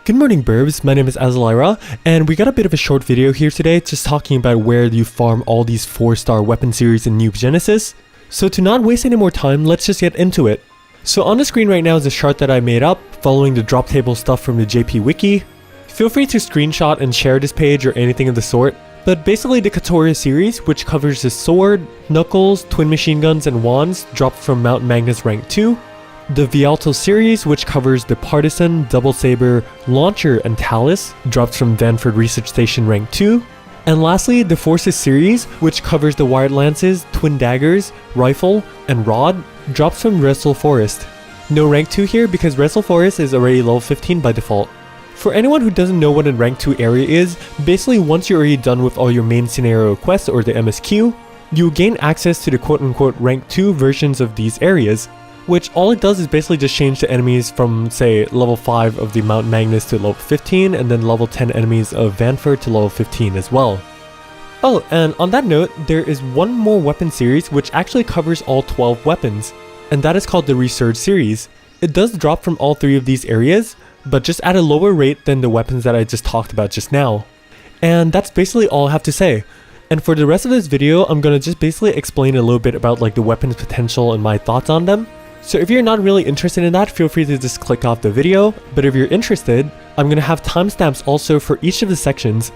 Good morning Burbs, my name is Azalira, and we got a bit of a short video here today just talking about where you farm all these 4-star weapon series in Noob Genesis. So to not waste any more time, let's just get into it. So on the screen right now is a chart that I made up, following the drop table stuff from the JP Wiki. Feel free to screenshot and share this page or anything of the sort. But basically the Cattleya Series, which covers the sword, knuckles, twin machine guns, and wands, dropped from Mount Magnus rank 2. The Vialto Series, which covers the Partisan, Double Saber, Launcher, and Talus, drops from Vanford Research Station rank 2. And lastly, the Foursis Series, which covers the Wired Lances, Twin Daggers, Rifle, and Rod, drops from Wrestle Forest. No rank 2 here because Wrestle Forest is already level 15 by default. For anyone who doesn't know what a rank 2 area is, basically once you're already done with all your main scenario quests or the MSQ, you gain access to the quote-unquote rank 2 versions of these areas, which all it does is basically just change the enemies from, say, level 5 of the Mount Magnus to level 15, and then level 10 enemies of Vanford to level 15 as well. Oh, and on that note, there is one more weapon series which actually covers all 12 weapons, and that is called the Resurge Series. It does drop from all 3 of these areas, but just at a lower rate than the weapons that I just talked about just now. And that's basically all I have to say. And for the rest of this video, I'm gonna just basically explain a little bit about like the weapons potential and my thoughts on them. So if you're not really interested in that, feel free to just click off the video, but if you're interested, I'm gonna have timestamps also for each of the sections.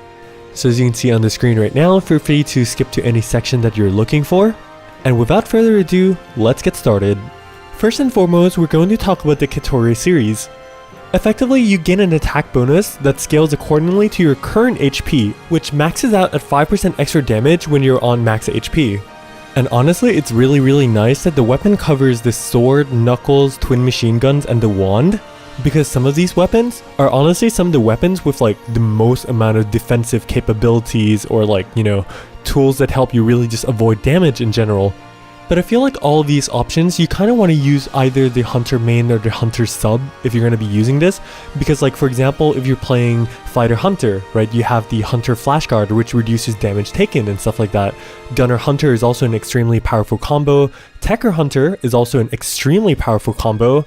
So as you can see on the screen right now, feel free to skip to any section that you're looking for. And without further ado, let's get started. First and foremost, we're going to talk about the Cattleya Series. Effectively, you gain an attack bonus that scales accordingly to your current HP, which maxes out at 5% extra damage when you're on max HP. And honestly, it's really nice that the weapon covers the sword, knuckles, twin machine guns, and the wand, because some of these weapons are honestly some of the weapons with like the most amount of defensive capabilities or like, you know, tools that help you really just avoid damage in general. But I feel like all of these options, you kind of want to use either the Hunter main or the Hunter sub if you're going to be using this. Because like for example, if you're playing Fighter Hunter, right, you have the Hunter Flashguard which reduces damage taken and stuff like that. Gunner Hunter is also an extremely powerful combo. Techer Hunter is also an extremely powerful combo.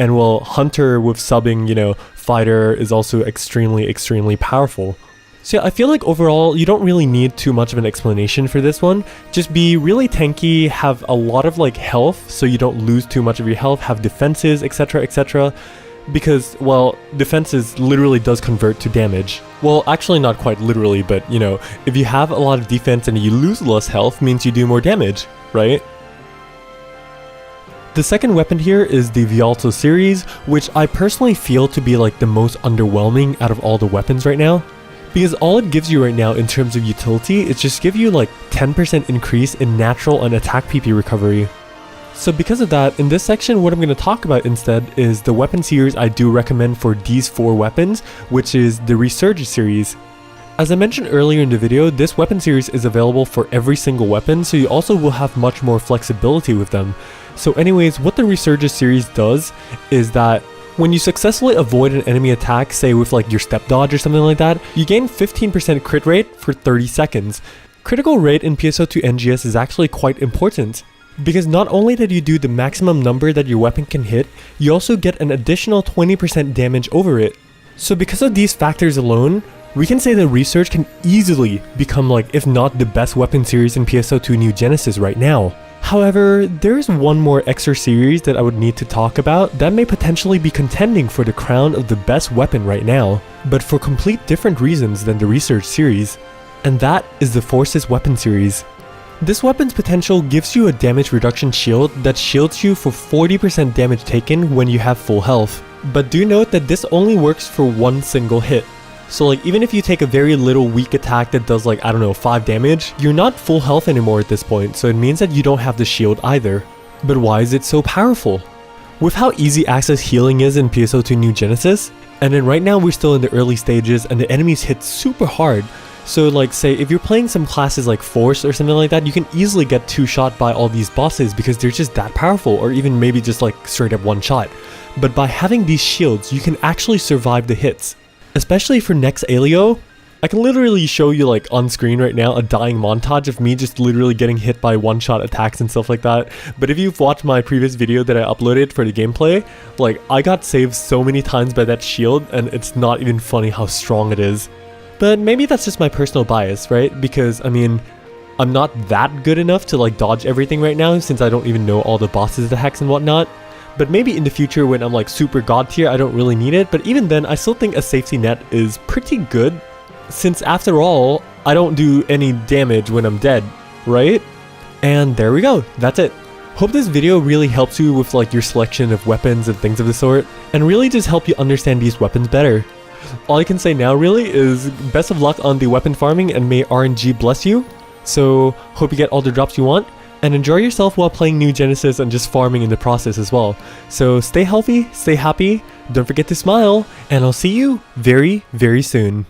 And well, Hunter with subbing, you know, Fighter is also extremely powerful. So yeah, I feel like overall, you don't really need too much of an explanation for this one. Just be really tanky, have a lot of like health, so you don't lose too much of your health, have defenses, etc. Because, well, defenses literally does convert to damage. Well, actually not quite literally, but you know, if you have a lot of defense and you lose less health, means you do more damage, right? The second weapon here is the Vialto Series, which I personally feel to be like the most underwhelming out of all the weapons right now. Because all it gives you right now in terms of utility is just give you like 10% increase in natural and attack PP recovery. So because of that, in this section what I'm going to talk about instead is the weapon series I do recommend for these 4 weapons, which is the Resurgir Series. As I mentioned earlier in the video, this weapon series is available for every single weapon, so you also will have much more flexibility with them. So anyways, what the Resurgir Series does is that when you successfully avoid an enemy attack, say with like your step dodge or something like that, you gain 15% crit rate for 30 seconds. Critical rate in PSO2NGS is actually quite important, because not only did you do the maximum number that your weapon can hit, you also get an additional 20% damage over it. So because of these factors alone, we can say that Resurge can easily become like, if not the best weapon series in PSO2 New Genesis right now. However, there is one more extra series that I would need to talk about that may potentially be contending for the crown of the best weapon right now, but for complete different reasons than the Resurge series, and that is the Forsis weapon series. This weapon's potential gives you a damage reduction shield that shields you for 40% damage taken when you have full health, but do note that this only works for one single hit. So like even if you take a very little weak attack that does like, I don't know, 5 damage, you're not full health anymore at this point, so it means that you don't have the shield either. But why is it so powerful? With how easy access healing is in PSO2 New Genesis, and then right now we're still in the early stages and the enemies hit super hard. So like say if you're playing some classes like Force or something like that, you can easily get 2-shot by all these bosses because they're just that powerful, or even maybe just like straight up 1-shot. But by having these shields, you can actually survive the hits. Especially for next Alio, I can literally show you like on screen right now a dying montage of me just literally getting hit by one-shot attacks and stuff like that. But if you've watched my previous video that I uploaded for the gameplay, like I got saved so many times by that shield and it's not even funny how strong it is. But maybe that's just my personal bias, right? Because I mean, I'm not that good enough to like dodge everything right now since I don't even know all the bosses attacks and whatnot. But maybe in the future when I'm like super god tier, I don't really need it. But even then, I still think a safety net is pretty good. Since after all, I don't do any damage when I'm dead, right? And there we go, that's it. Hope this video really helps you with like your selection of weapons and things of the sort, and really just help you understand these weapons better. All I can say now really is best of luck on the weapon farming and may RNG bless you. So hope you get all the drops you want, and enjoy yourself while playing New Genesis and just farming in the process as well. So stay healthy, stay happy, don't forget to smile, and I'll see you very, very soon.